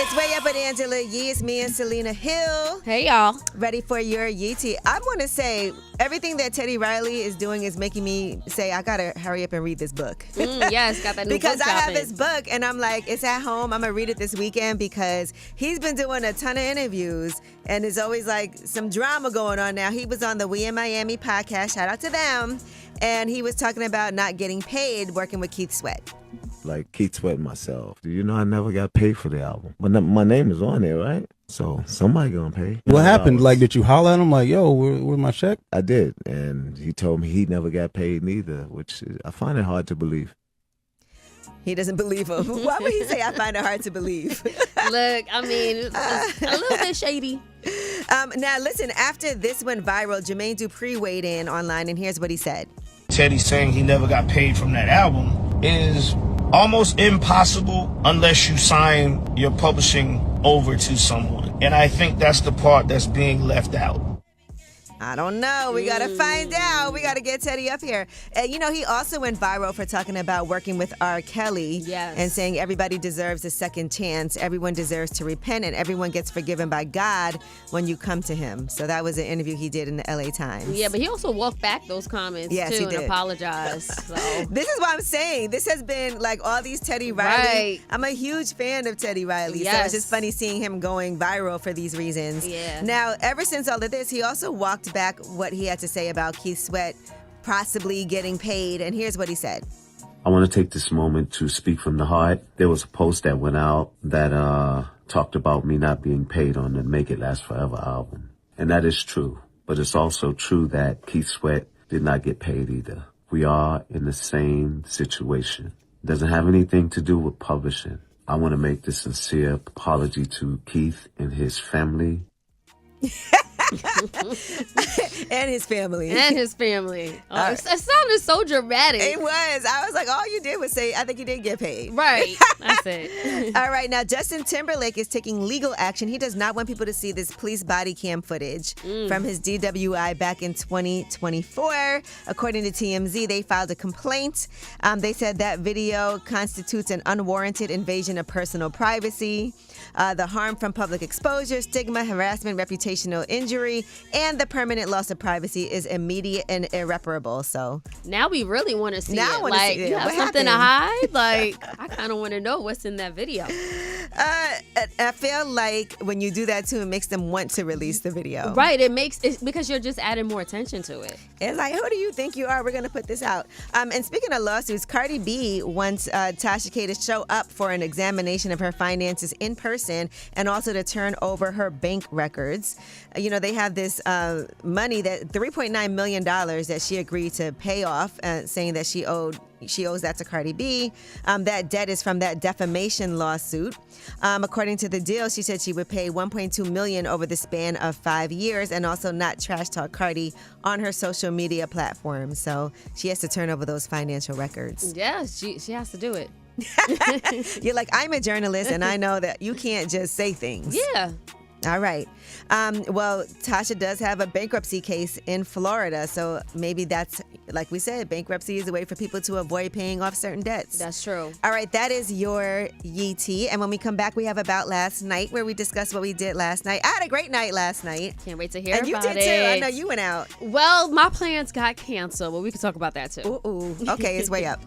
It's Way Up with Angela Yee. It's me and Selena Hill. Hey, y'all. Ready for your Yee tea. I want to say everything that Teddy Riley is doing is making me say I got to hurry up and read this book. Yes, got that new because book I have dropping. this book and I'm like, it's at home. I'm going to read it this weekend because he's been doing a ton of interviews and there's always like some drama going on now. He was on the We in Miami podcast. Shout out to them. And he was talking about not getting paid working with Keith Sweat. Like Keith Sweat and myself. You know, I never got paid for the album. But my name is on there, right? So somebody gonna pay. What happened? Like, did you holler at him like, yo, where's my check? I did. And he told me he never got paid neither, which I find it hard to believe. He doesn't believe him. Why would he say I find it hard to believe? Look, I mean, it's a little bit shady. Now, listen, after this went viral, Jermaine Dupri weighed in online, and here's what he said. Teddy saying he never got paid from that album is almost impossible unless you sign your publishing over to someone. And I think that's the part that's being left out. I don't know. We got to find out. We got to get Teddy up here. You know, he also went viral for talking about working with R. Kelly. Yes. And saying everybody deserves a second chance. Everyone deserves to repent and everyone gets forgiven by God when you come to him. So that was an interview he did in the LA Times. Yeah, but he also walked back those comments, yes, too, he did. and apologized. So. This is what I'm saying. This has been like all these Teddy Riley. Right. I'm a huge fan of Teddy Riley. Yes. So it's just funny seeing him going viral for these reasons. Yeah. Now, ever since all of this, he also walked back what he had to say about Keith Sweat possibly getting paid. And here's what he said. I want to take this moment to speak from the heart. There was a post that went out that talked about me not being paid on the Make It Last Forever album. And that is true. But it's also true that Keith Sweat did not get paid either. We are in the same situation. It doesn't have anything to do with publishing. I want to make this sincere apology to Keith and his family. And his family. And his family. Oh, it sounded so dramatic. It was. I was like, all you did was say, I think you did get paid. Right. That's it. All right. Now, Justin Timberlake is taking legal action. He does not want people to see this police body cam footage from his DWI back in 2024. According to TMZ, they filed a complaint. They said that video constitutes an unwarranted invasion of personal privacy. The harm from public exposure, stigma, harassment, reputational injury, and the permanent loss of privacy is immediate and irreparable. So now we really want to see now it. I want to Like, see it. you have What something happened? to hide? Like, I kind of want to know what's in that video. I feel like when you do that too, it makes them want to release the video. Right. It makes it because you're just adding more attention to it. It's like, who do you think you are? We're going to put this out. And speaking of lawsuits, Cardi B wants Tasha K to show up for an examination of her finances in person and also to turn over her bank records. You know, they have this money, that $3.9 million that she agreed to pay off, saying that she owes that to Cardi B. That debt is from that defamation lawsuit. According to the deal, she said she would pay $1.2 million over the span of 5 years and also not trash talk Cardi on her social media platforms. So she has to turn over those financial records. Yeah, she has to do it. You're like, I'm a journalist and I know that you can't just say things. Yeah. All right. Well, Tasha does have a bankruptcy case in Florida. So maybe that's, like we said, bankruptcy is a way for people to avoid paying off certain debts. That's true. All right. That is your Yee tea. And when we come back, we have About Last Night, where we discuss what we did last night. I had a great night last night. Can't wait to hear And you about did it. too. I know you went out. Well, my plans got canceled, but we can talk about that too. Ooh. Okay. It's way up.